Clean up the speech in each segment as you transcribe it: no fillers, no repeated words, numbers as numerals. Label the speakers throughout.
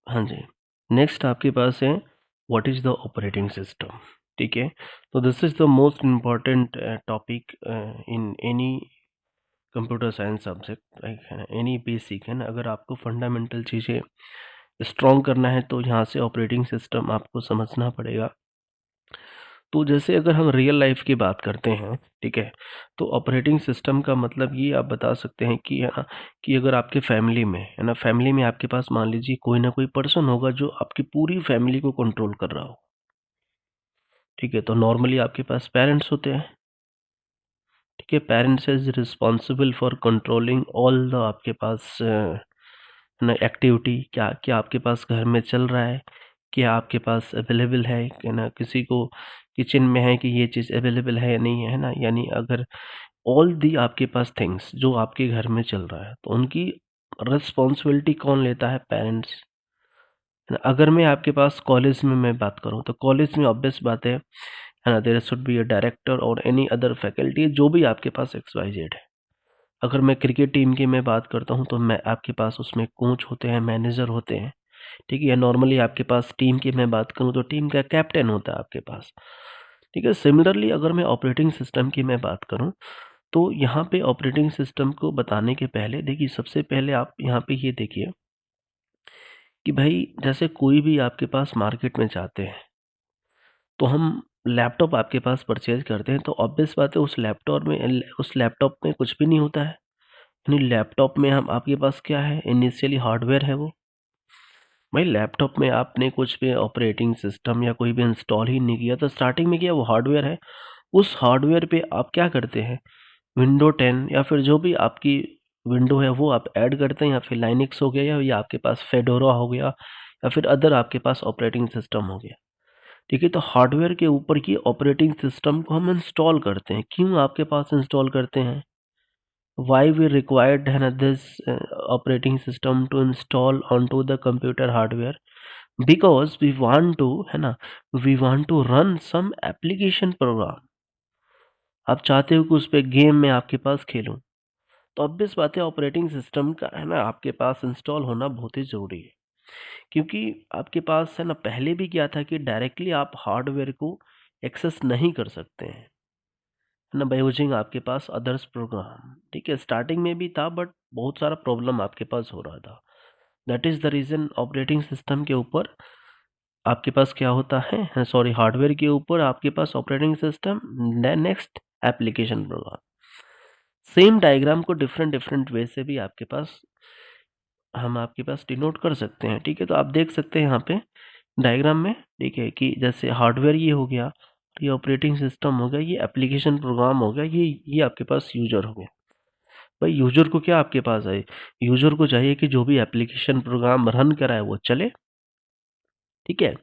Speaker 1: हाँ जी। नेक्स्ट आपके पास है what is the operating system. ठीक है, तो this is the most important topic in any computer science subject, like है ना, एनी बेसिक है ना। अगर आपको फंडामेंटल चीज़ें स्ट्रॉन्ग करना है तो यहाँ से ऑपरेटिंग सिस्टम आपको समझना पड़ेगा। तो जैसे अगर हम रियल लाइफ की बात करते हैं, ठीक है, तो ऑपरेटिंग सिस्टम का मतलब ये आप बता सकते हैं कि है ना, कि अगर आपके फैमिली में है ना, फैमिली में आपके पास मान लीजिए कोई ना कोई पर्सन होगा जो आपकी पूरी फैमिली को कंट्रोल कर रहा हो। ठीक है, तो नॉर्मली आपके पास पेरेंट्स होते हैं। ठीक है, parents is responsible for controlling all the आपके पास ना एक्टिविटी, क्या क्या आपके पास घर में चल रहा है, क्या आपके पास अवेलेबल है, कि ना किसी को किचन में है कि ये चीज़ अवेलेबल है या नहीं है ना। यानी अगर ऑल दी आपके पास थिंग्स जो आपके घर में चल रहा है तो उनकी रिस्पॉन्सिबिलिटी कौन लेता है? पेरेंट्स। अगर मैं आपके पास कॉलेज में मैं बात करूँ तो कॉलेज में ऑब्वियस बात है ना, there should be a director और एनी अदर फैकल्टी जो भी आपके पास एक्स वाई जेड है। अगर मैं क्रिकेट टीम की मैं बात करता हूँ तो मैं आपके पास उसमें कोच होते हैं, मैनेजर होते हैं। ठीक है, नॉर्मली आपके पास टीम की मैं बात करूँ तो टीम का कैप्टन होता है आपके पास। ठीक है, सिमिलरली अगर मैं ऑपरेटिंग सिस्टम की मैं बात करूँ तो यहाँ पे ऑपरेटिंग सिस्टम को बताने के पहले देखिए, सबसे पहले आप यहाँ पे ये देखिए कि भाई जैसे कोई भी आपके पास मार्केट में जाते हैं तो हम लैपटॉप आपके पास परचेज करते हैं तो ऑब्वियस बात है उस लैपटॉप में कुछ भी नहीं होता है। यानी लैपटॉप में हम आपके पास क्या है, इनिशियली हार्डवेयर है वो। भाई लैपटॉप में आपने कुछ भी ऑपरेटिंग सिस्टम या कोई भी इंस्टॉल ही नहीं किया तो स्टार्टिंग में क्या वो हार्डवेयर है। उस हार्डवेयर पे आप क्या करते हैं, विंडो 10 या फिर जो भी आपकी विंडो है वो आप ऐड करते हैं, या फिर लाइनक्स हो गया या आपके पास फेडोरा हो गया या फिर अदर आपके पास ऑपरेटिंग सिस्टम हो गया। ठीक है, तो हार्डवेयर के ऊपर की ऑपरेटिंग सिस्टम को हम इंस्टॉल करते हैं। क्यों आपके पास इंस्टॉल करते हैं? वाई वी रिक्वायर्ड है ना this operating system to install on to the computer hardware? Because we want to है ना, we want to run some application program. आप चाहते हो कि उस पे गेम में आपके पास खेलूं, तो ऑब्वियस बात है ऑपरेटिंग सिस्टम का है ना आपके पास इंस्टॉल होना बहुत ही ज़रूरी है। क्योंकि आपके पास है ना पहले भी क्या था कि डायरेक्टली आप हार्डवेयर को एक्सेस नहीं कर सकते हैं, है ना, बाय यूजिंग आपके पास अदर्स प्रोग्राम। ठीक है, स्टार्टिंग में भी था बट बहुत सारा प्रॉब्लम आपके पास हो रहा था। That is the reason operating system के ऊपर आपके पास क्या होता है, सॉरी, हार्डवेयर के ऊपर आपके पास operating system, next application program. Same diagram को डिफरेंट डिफरेंट वे से भी आपके पास हम आपके पास डिनोट कर सकते हैं। ठीक है, तो आप देख सकते हैं यहाँ पे डायग्राम में। ठीक है, कि जैसे हार्डवेयर ये हो गया, ये ऑपरेटिंग सिस्टम हो गया, ये एप्लीकेशन प्रोग्राम हो गया, ये आपके पास यूजर हो गया। भाई यूजर को क्या आपके पास है, यूजर को चाहिए कि जो भी एप्लीकेशन प्रोग्राम रन कराए वो चले। ठीक है,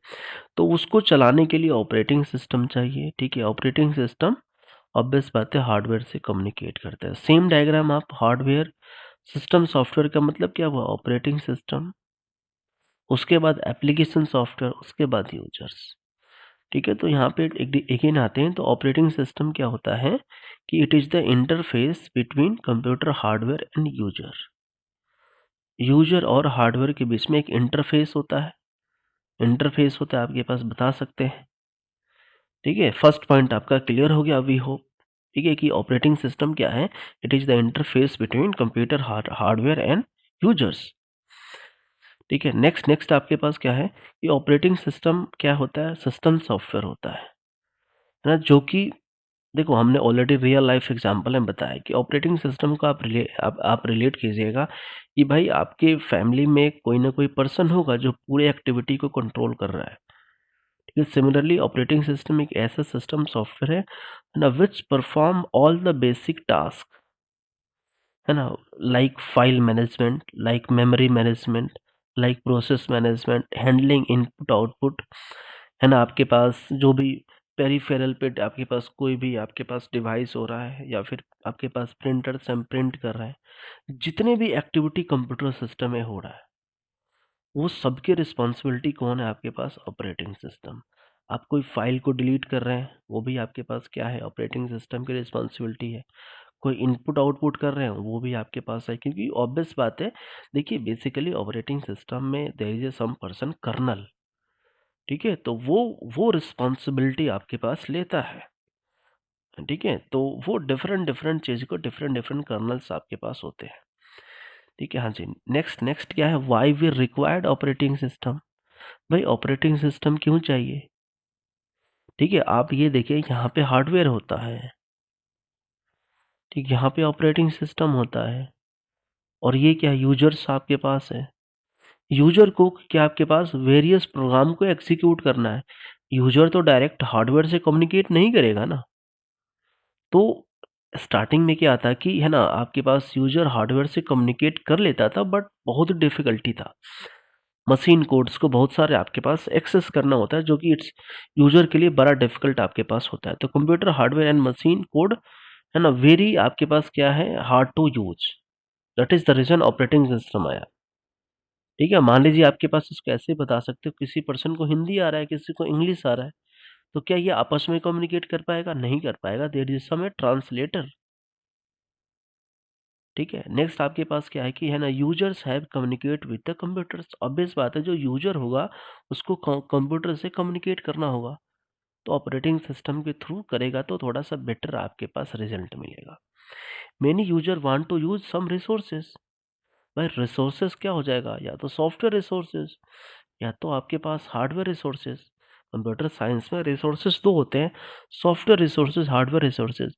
Speaker 1: तो उसको चलाने के लिए ऑपरेटिंग सिस्टम चाहिए। ठीक है, ऑपरेटिंग सिस्टम ऑब्वियस बात है हार्डवेयर से कम्युनिकेट करता है। सेम डायग्राम आप हार्डवेयर सिस्टम सॉफ्टवेयर का मतलब क्या हुआ, ऑपरेटिंग सिस्टम, उसके बाद एप्लीकेशन सॉफ्टवेयर, उसके बाद यूजर्स। ठीक है, तो यहाँ पे अगेन आते हैं, तो ऑपरेटिंग सिस्टम क्या होता है कि it is the interface between computer hardware and user. User और हार्डवेयर के बीच में एक इंटरफेस होता है। इंटरफेस होता है आपके पास, बता सकते हैं। ठीक है, फर्स्ट पॉइंट आपका क्लियर हो गया, वी होप। ठीक है, कि ऑपरेटिंग सिस्टम क्या है, it is the interface between computer hardware and users. ठीक है, नेक्स्ट नेक्स्ट आपके पास क्या है, ये ऑपरेटिंग सिस्टम क्या होता है, सिस्टम सॉफ्टवेयर होता है ना, जो कि देखो हमने ऑलरेडी रियल लाइफ एग्जांपल में बताया कि ऑपरेटिंग सिस्टम को आप रिलेट कीजिएगा कि भाई आपके फैमिली में कोई ना कोई पर्सन होगा जो पूरे एक्टिविटी को कंट्रोल कर रहा है। ठीक है, सिमिलरली ऑपरेटिंग सिस्टम एक ऐसा सिस्टम सॉफ्टवेयर है ना which perform all the basic task, है ना, like file management, like memory management, like process management, handling input output, है ना। आपके पास जो भी पेरिफेरल पे आपके पास कोई भी आपके पास डिवाइस हो रहा है या फिर आपके पास प्रिंटर से हम प्रिंट कर रहे हैं, जितने भी एक्टिविटी कंप्यूटर सिस्टम में हो रहा है वो सबकी रिस्पॉन्सिबिलिटी कौन है आपके पास, ऑपरेटिंग सिस्टम। आप कोई फाइल को डिलीट कर रहे हैं वो भी आपके पास क्या है, ऑपरेटिंग सिस्टम की रिस्पॉन्सिबिलिटी है। कोई इनपुट आउटपुट कर रहे हैं वो भी आपके पास है, क्योंकि ऑब्वियस बात है। देखिए बेसिकली ऑपरेटिंग सिस्टम में there is a some person kernel, ठीक है, तो वो रिस्पॉन्सिबिलिटी आपके पास लेता है, ठीक है, तो वो डिफरेंट डिफरेंट चीज़ को डिफरेंट डिफरेंट कर्नल्स आपके पास होते हैं, ठीक है। हाँ जी, नेक्स्ट नेक्स्ट क्या है, why we required operating system. भाई ऑपरेटिंग सिस्टम क्यों चाहिए, ठीक है। आप ये देखिए यहाँ पे हार्डवेयर होता है, ठीक, यहाँ पे ऑपरेटिंग सिस्टम होता है, और ये क्या यूजर्स आपके पास है। यूजर को क्या आपके पास वेरियस प्रोग्राम को एग्जीक्यूट करना है। यूजर तो डायरेक्ट हार्डवेयर से कम्युनिकेट नहीं करेगा ना। तो स्टार्टिंग में क्या आता कि है ना, आपके पास यूजर हार्डवेयर से कम्युनिकेट कर लेता था, बट बहुत डिफिकल्टी था। मशीन कोड्स को बहुत सारे आपके पास एक्सेस करना होता है, जो कि इट्स यूजर के लिए बड़ा डिफिकल्ट आपके पास होता है। तो computer hardware and machine code है ना, वेरी आपके पास क्या है, hard to use. That is the reason operating system आया, ठीक है। मान लीजिए आपके पास इसको ऐसे बता सकते हो, किसी पर्सन को हिंदी आ रहा है, किसी को इंग्लिश आ रहा है, तो क्या ये आपस में कम्युनिकेट कर पाएगा, नहीं कर पाएगा। There is some a translator, ठीक है। नेक्स्ट आपके पास क्या है कि है ना, users have communicate with the computers. Obvious बात है, जो यूजर होगा उसको कंप्यूटर से कम्युनिकेट करना होगा, तो ऑपरेटिंग सिस्टम के थ्रू करेगा तो थोड़ा सा बेटर आपके पास रिजल्ट मिलेगा। Many user want to use some resources. भाई रिसोर्सेज क्या हो जाएगा, या तो सॉफ्टवेयर रिसोर्सेज या तो आपके पास हार्डवेयर रिसोर्सेज। कंप्यूटर साइंस में रिसोर्सेज दो होते हैं, software resources, hardware resources.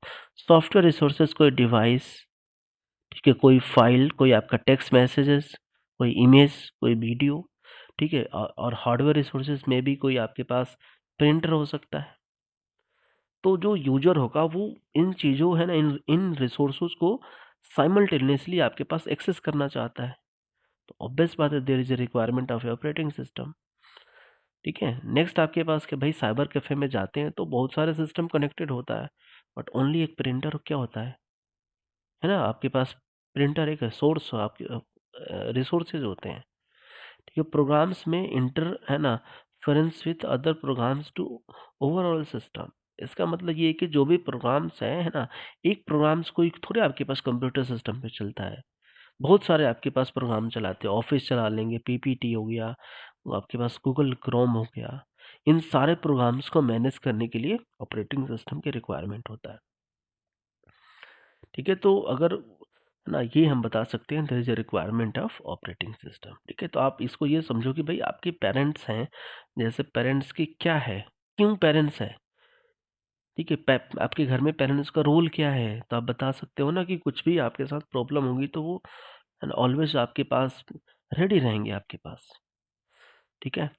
Speaker 1: Software resources कोई डिवाइस, ठीक है, कोई फाइल, कोई आपका टेक्स्ट मैसेजेस, कोई इमेज, कोई वीडियो, ठीक है। और हार्डवेयर रिसोर्सेज में भी कोई आपके पास प्रिंटर हो सकता है। तो जो यूजर होगा वो इन चीज़ों है ना, इन इन रिसोर्सेज को साइमल्टेनियसली आपके पास एक्सेस करना चाहता है। तो ऑब्वियस बात है, there is a requirement of operating system, ठीक है। नेक्स्ट आपके पास के भाई साइबर कैफे में जाते हैं तो बहुत सारे सिस्टम कनेक्टेड होता है, बट ओनली एक प्रिंटर क्या होता है ना, आपके पास प्रिंटर एक सोर्स आपके रिसोर्सेज होते हैं, ठीक है। प्रोग्राम्स में इंटर है ना, friends with other programs to overall system. इसका मतलब ये है कि जो भी प्रोग्राम्स हैं है ना, एक प्रोग्राम्स कोई थोड़े आपके पास कंप्यूटर सिस्टम पे चलता है, बहुत सारे आपके पास प्रोग्राम चलाते हैं। ऑफिस चला लेंगे, पीपीटी हो गया, वो आपके पास गूगल क्रोम हो गया। इन सारे प्रोग्राम्स को मैनेज करने के लिए ऑपरेटिंग सिस्टम की रिक्वायरमेंट होता है, ठीक है। तो अगर है ना, ये हम बता सकते हैं there is a requirement of operating system, ठीक है। तो आप इसको ये समझो कि भाई आपके पेरेंट्स हैं, जैसे पेरेंट्स की क्या है, क्यों पेरेंट्स है, ठीक है। आपके घर में पेरेंट्स का रोल क्या है, तो आप बता सकते हो ना कि कुछ भी आपके साथ प्रॉब्लम होगी तो वो ऑलवेज आपके पास रेडी रहेंगे आपके पास, ठीक है।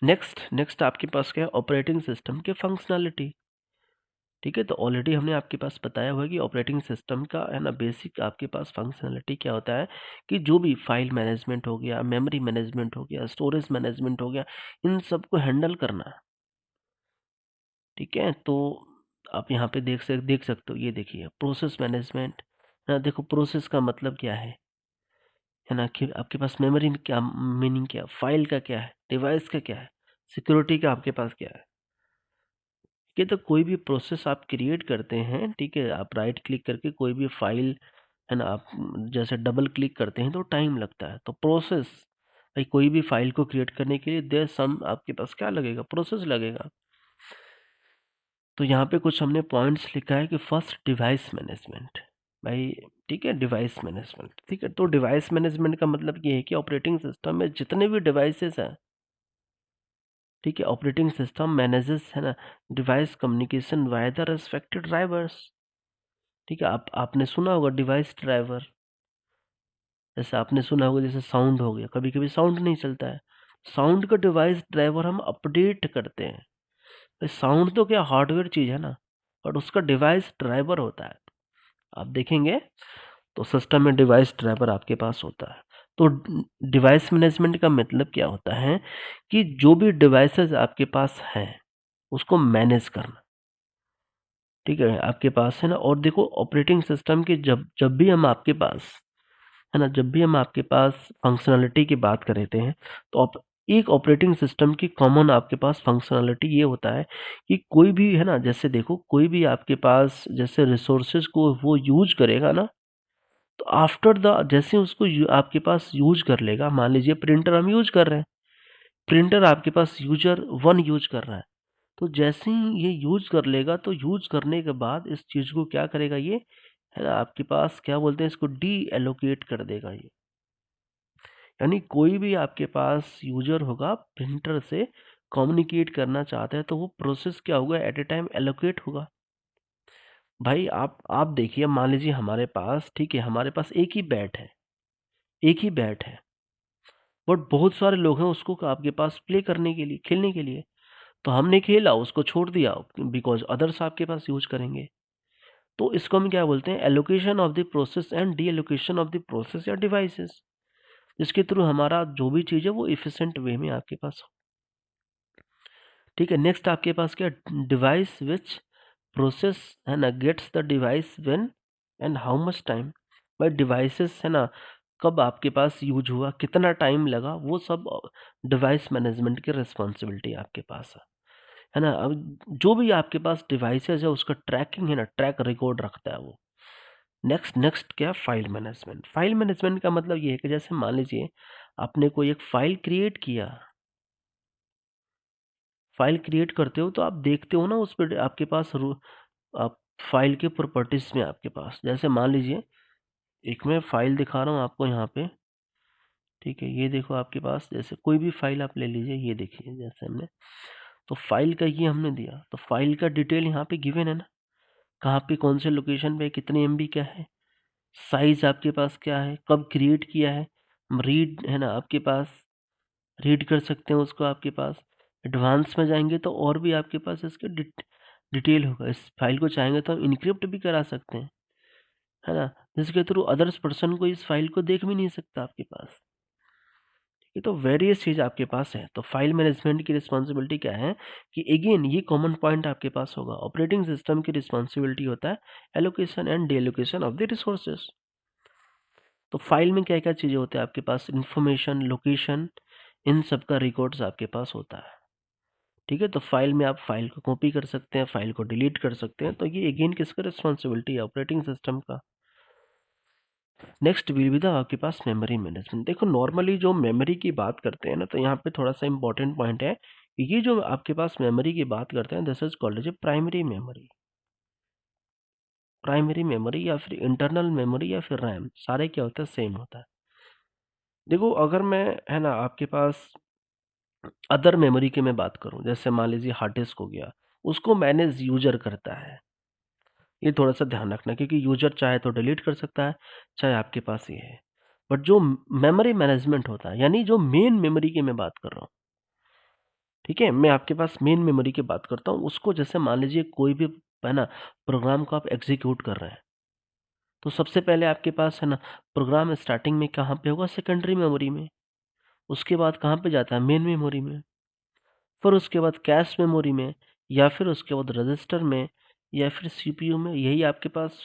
Speaker 1: नेक्स्ट नेक्स्ट आपके पास क्या है, ऑपरेटिंग सिस्टम के फंक्शनैलिटी, ठीक है। तो ऑलरेडी हमने आपके पास बताया हुआ है कि ऑपरेटिंग सिस्टम का है ना, बेसिक आपके पास फंक्शनैलिटी क्या होता है, कि जो भी फाइल मैनेजमेंट हो गया, मेमोरी मैनेजमेंट हो गया, स्टोरेज मैनेजमेंट हो गया, इन सब को हैंडल करना है, ठीक है। तो आप यहाँ पे देख सकते हो, ये देखिए प्रोसेस मैनेजमेंट ना। देखो प्रोसेस का मतलब क्या है ना, कि आपके पास मेमोरी में क्या मीनिंग, क्या फाइल का क्या है, डिवाइस का क्या है, सिक्योरिटी का आपके पास क्या है, कि तो कोई भी प्रोसेस आप क्रिएट करते हैं, ठीक है, आप राइट क्लिक करके कोई भी फाइल है ना, आप जैसे डबल क्लिक करते हैं तो टाइम लगता है। तो प्रोसेस, भाई कोई भी फाइल को क्रिएट करने के लिए देर सम आपके पास क्या लगेगा, प्रोसेस लगेगा। तो यहाँ पे कुछ हमने पॉइंट्स लिखा है कि फर्स्ट डिवाइस मैनेजमेंट, भाई ठीक है, डिवाइस मैनेजमेंट, ठीक है। तो डिवाइस मैनेजमेंट का मतलब ये है कि ऑपरेटिंग सिस्टम में जितने भी डिवाइसेस हैं, ठीक है, ऑपरेटिंग सिस्टम मैनेजेस है ना, device communication via the respected drivers, ठीक है। आपने सुना होगा डिवाइस ड्राइवर, जैसे आपने सुना होगा जैसे साउंड हो गया, कभी कभी साउंड नहीं चलता है, साउंड का डिवाइस ड्राइवर हम अपडेट करते हैं। भाई साउंड तो क्या हार्डवेयर चीज़ है ना, बट उसका डिवाइस ड्राइवर होता है। आप देखेंगे तो सिस्टम में डिवाइस ड्राइवर आपके पास होता है। तो डिवाइस मैनेजमेंट का मतलब क्या होता है, कि जो भी डिवाइसेस आपके पास हैं उसको मैनेज करना, ठीक है, आपके पास है ना। और देखो ऑपरेटिंग सिस्टम की जब जब भी हम आपके पास है ना, जब भी हम आपके पास फंक्शनैलिटी की बात करते हैं, तो एक ऑपरेटिंग सिस्टम की कॉमन आपके पास फंक्शनैलिटी ये होता है कि कोई भी है ना, जैसे देखो कोई भी आपके पास जैसे रिसोर्सेज को वो यूज करेगा ना, तो आफ्टर द जैसे उसको आपके पास यूज कर लेगा, मान लीजिए प्रिंटर हम यूज कर रहे हैं, प्रिंटर आपके पास यूजर वन यूज कर रहा है, तो जैसे ही ये यूज कर लेगा तो यूज करने के बाद इस चीज को क्या करेगा ये, है ना, आपके पास क्या बोलते हैं इसको, डी एलोकेट कर देगा ये। यानी कोई भी आपके पास यूजर होगा प्रिंटर से कम्युनिकेट करना चाहता है तो वो प्रोसेस क्या होगा, एट ए टाइम एलोकेट होगा। भाई आप देखिए, मान लीजिए हमारे पास, ठीक है, हमारे पास एक ही बैट है, एक ही बैट है, बट बहुत सारे लोग हैं उसको आपके पास प्ले करने के लिए, खेलने के लिए, तो हमने खेला उसको छोड़ दिया बिकॉज अदर्स आपके पास यूज करेंगे। तो इसको हम क्या बोलते हैं, allocation of the process and D allocation of the process या डिवाइसेस, जिसके थ्रू हमारा जो भी चीज़ है वो इफिशिएंट वे में आपके पास हो। ठीक है, नेक्स्ट आपके पास क्या, डिवाइस विच प्रोसेस, है ना, gets the device when and how much time. भाई डिवाइसेस है ना, कब आपके पास यूज हुआ, कितना टाइम लगा, वो सब डिवाइस मैनेजमेंट की रिस्पॉन्सिबिलिटी आपके पास है ना। अब जो भी आपके पास डिवाइसेस है उसका ट्रैकिंग है ना, ट्रैक रिकॉर्ड रखता है वो। नेक्स्ट नेक्स्ट क्या, फाइल मैनेजमेंट। फाइल मैनेजमेंट का मतलब ये है कि जैसे मान लीजिए आपने कोई एक फाइल क्रिएट किया, फाइल क्रिएट करते हो तो आप देखते हो ना उस पर आपके पास आप फाइल के प्रॉपर्टीज में आपके पास, जैसे मान लीजिए एक मैं फाइल दिखा रहा हूँ आपको यहाँ पे, ठीक है, ये देखो आपके पास, जैसे कोई भी फाइल आप ले लीजिए, ये देखिए जैसे हमने, तो फाइल का ये हमने दिया, तो फाइल का डिटेल यहाँ पे गिवन है ना, कहाँ पे कौन से लोकेशन पे कितनी एमबी क्या है, साइज आपके पास क्या है, कब क्रिएट किया है, रीड है ना आपके पास, रीड कर सकते हैं उसको आपके पास। एडवांस में जाएंगे तो और भी आपके पास इसके डिटेल होगा, इस फाइल को चाहेंगे तो हम इनक्रिप्ट भी करा सकते हैं, है ना, जिसके थ्रू अदर्स पर्सन को इस फाइल को देख भी नहीं सकता आपके पास। ये तो वेरियस चीज़ आपके पास है। तो फाइल मैनेजमेंट की रिस्पॉन्सिबिलिटी क्या है कि अगेन ये कॉमन पॉइंट आपके पास होगा, ऑपरेटिंग सिस्टम की रिस्पॉन्सिबिलिटी होता है allocation and D allocation of the resources. तो फाइल में क्या क्या चीज़ें होते हैं आपके पास, इंफॉर्मेशन, लोकेशन, इन सब का रिकॉर्ड्स आपके पास होता है। ठीक है, तो फाइल में आप फाइल को कॉपी कर सकते हैं, फाइल को डिलीट कर सकते हैं, तो ये अगेन किसका रिस्पॉन्सिबिलिटी है, ऑपरेटिंग सिस्टम का। नेक्स्ट विल बी द आपके पास मेमोरी मैनेजमेंट। देखो नॉर्मली जो मेमोरी की बात करते हैं ना, तो यहाँ पे थोड़ा सा इंपॉर्टेंट पॉइंट है, ये जो आपके पास मेमोरी की बात करते हैं, this is called as primary memory. Primary memory या फिर इंटरनल मेमोरी या फिर रैम, सारे क्या होता है, सेम होता है। देखो अगर मैं, है ना, आपके पास अदर मेमोरी की मैं बात करूं, जैसे मान लीजिए हार्ड डिस्क हो गया, उसको मैनेज यूजर करता है। ये थोड़ा सा ध्यान रखना, क्योंकि यूजर चाहे तो डिलीट कर सकता है, चाहे आपके पास ये है। बट जो मेमोरी मैनेजमेंट होता है, यानी जो मेन मेमोरी की मैं बात कर रहा हूँ, ठीक है, मैं आपके पास मेन मेमोरी की बात करता हूँ, उसको जैसे मान लीजिए कोई भी, है ना, प्रोग्राम को आप एग्जीक्यूट कर रहे हैं, तो सबसे पहले आपके पास, है ना, प्रोग्राम स्टार्टिंग में कहाँ पे होगा, सेकेंडरी मेमोरी में, उसके बाद कहाँ पे जाता है, मेन मेमोरी में, फिर उसके बाद कैश मेमोरी में, या फिर उसके बाद रजिस्टर में, या फिर सीपीयू में, यही आपके पास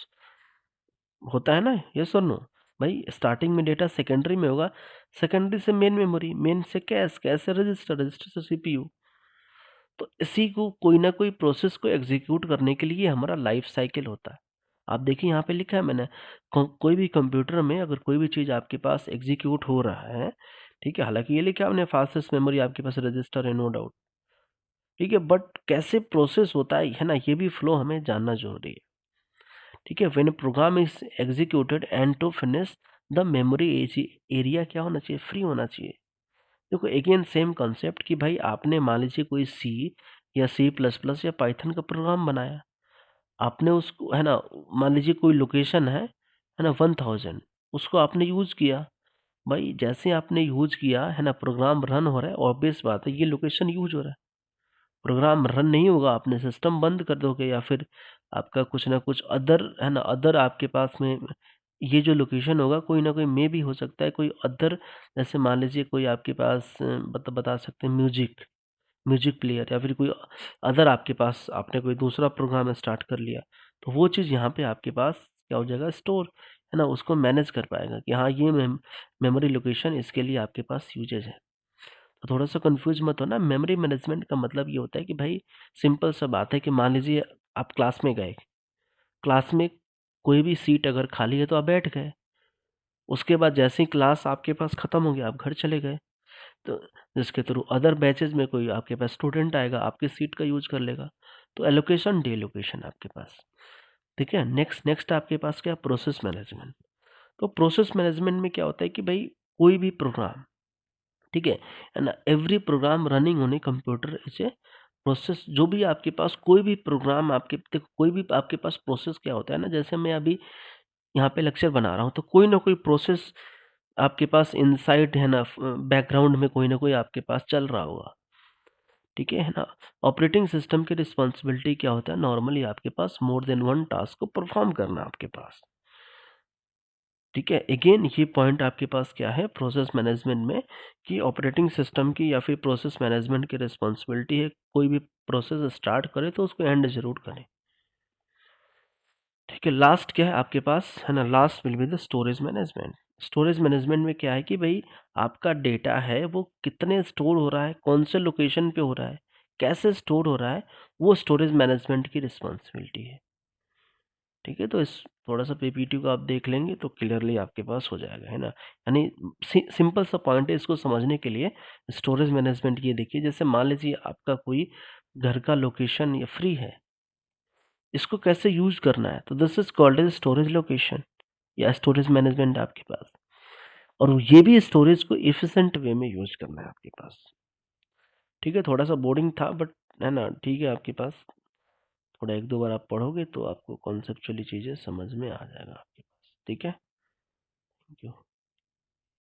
Speaker 1: होता है ना, ये सुन लो। भाई स्टार्टिंग में डेटा सेकेंडरी में होगा, सेकेंडरी से मेन मेमोरी, मेन से कैश, कैश से रजिस्टर, रजिस्टर से सीपीयू। तो इसी को कोई ना कोई प्रोसेस को एग्जीक्यूट करने के लिए हमारा लाइफ साइकिल होता है। आप देखिए यहाँ पे लिखा है मैंने, कोई भी कंप्यूटर में अगर कोई भी चीज़ आपके पास एग्जीक्यूट हो रहा है, ठीक है, हालांकि ये लिखा है आपने, फास्टेस्ट मेमोरी आपके पास रजिस्टर है, नो डाउट, ठीक है, बट कैसे प्रोसेस होता है ना, ये भी फ्लो हमें जानना जरूरी है। ठीक है, when program is executed and to finish the memory area क्या होना चाहिए, फ्री होना चाहिए। देखो अगेन सेम कॉन्सेप्ट कि भाई आपने मान लीजिए कोई सी या सी प्लस प्लस या पाइथन का प्रोग्राम बनाया, आपने उसको, है ना, मान लीजिए कोई लोकेशन है ना, 1000, उसको आपने यूज किया। भाई जैसे आपने यूज किया, है ना, प्रोग्राम रन हो रहा है, ऑब्वियस बात है ये लोकेशन यूज हो रहा है। प्रोग्राम रन नहीं होगा, आपने सिस्टम बंद कर दोगे, या फिर आपका कुछ ना कुछ अदर, है ना, अदर आपके पास में ये जो लोकेशन होगा, कोई ना कोई में भी हो सकता है, कोई अदर, जैसे मान लीजिए कोई आपके पास बता सकते हैं म्यूजिक, म्यूजिक प्लेयर, या फिर कोई अदर आपके पास, आपने कोई दूसरा प्रोग्राम स्टार्ट कर लिया, तो वो चीज़ यहाँ पे आपके पास क्या हो जाएगा, स्टोर, है ना, उसको मैनेज कर पाएगा कि हाँ ये मेमोरी लोकेशन इसके लिए आपके पास यूजेज है। तो थोड़ा सा कंफ्यूज मत हो ना। मेमोरी मैनेजमेंट का मतलब ये होता है कि भाई सिंपल सा बात है कि मान लीजिए आप क्लास में गए, क्लास में कोई भी सीट अगर खाली है तो आप बैठ गए, उसके बाद जैसे ही क्लास आपके पास ख़त्म हो गया आप घर चले गए, तो जिसके थ्रू अदर बैचेज में कोई आपके पास स्टूडेंट आएगा आपकी सीट का यूज कर लेगा। तो एलोकेशन डीलोकेशन आपके पास, ठीक है। नेक्स्ट नेक्स्ट आपके पास क्या, प्रोसेस मैनेजमेंट। तो प्रोसेस मैनेजमेंट में क्या होता है कि भाई कोई भी प्रोग्राम, ठीक है ना, every programme running on a computer is a process. जो भी आपके पास कोई भी प्रोग्राम आपके, देखो कोई भी आपके पास प्रोसेस क्या होता है ना, जैसे मैं अभी यहाँ पे लेक्चर बना रहा हूँ तो कोई ना कोई प्रोसेस आपके पास इनसाइड है ना, बैकग्राउंड में कोई ना कोई आपके पास चल रहा होगा, ठीक है ना। ऑपरेटिंग सिस्टम की रिस्पॉन्सिबिलिटी क्या होता है, नॉर्मली आपके पास मोर देन वन टास्क को परफॉर्म करना आपके पास, ठीक है। अगेन ये पॉइंट आपके पास क्या है प्रोसेस मैनेजमेंट में, कि ऑपरेटिंग सिस्टम की या फिर प्रोसेस मैनेजमेंट की रिस्पॉन्सिबिलिटी है कोई भी प्रोसेस स्टार्ट करे तो उसको एंड जरूर करें, ठीक है। लास्ट क्या है आपके पास है ना, last will be the storage management. Storage management में क्या है कि भाई आपका डेटा है वो कितने स्टोर हो रहा है, कौन से लोकेशन पे हो रहा है, कैसे स्टोर हो रहा है, वो स्टोरेज मैनेजमेंट की रिस्पॉन्सिबिलिटी है, ठीक है। तो इस थोड़ा सा पीपीटी को आप देख लेंगे तो क्लियरली आपके पास हो जाएगा, है ना। यानी सिंपल सा पॉइंट है, इसको समझने के लिए स्टोरेज मैनेजमेंट ये देखिए, जैसे मान लीजिए आपका कोई घर का लोकेशन या फ्री है, इसको कैसे यूज करना है, तो this is called as storage location या स्टोरेज मैनेजमेंट आपके पास। और ये भी स्टोरेज को इफिशिएंट वे में यूज करना है आपके पास, ठीक है। थोड़ा सा बोरिंग था बट है ना, ठीक है। आपके पास थोड़ा एक दो बार आप पढ़ोगे तो आपको कॉन्सेप्चुअली चीज़ें समझ में आ जाएगा आपके पास, ठीक है। Thank you.